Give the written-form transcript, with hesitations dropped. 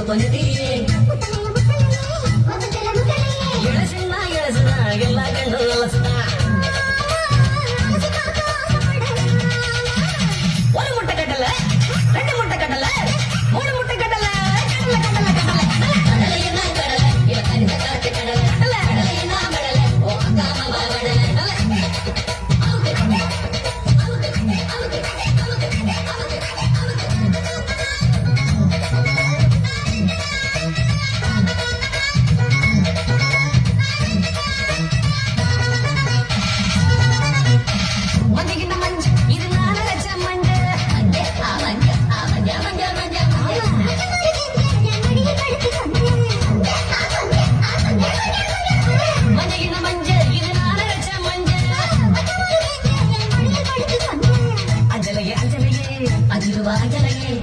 கொஞ்சம் தீயே இழசுனா இழசுனா எல்லா கண்ணும் இழசுனா ஒரு முட்டை கட்டல ரெண்டு முட்டை கட்டல மூணு முட்டை கட்டல கடலை கடலை கடலை கடலை என்ன கடலை இவ கண்ட காட்டு கடலை கடலை கடலை என்ன கடலை ஓ அக்கா மாமா கடலை அஞ்சலையே அஞ்சலையே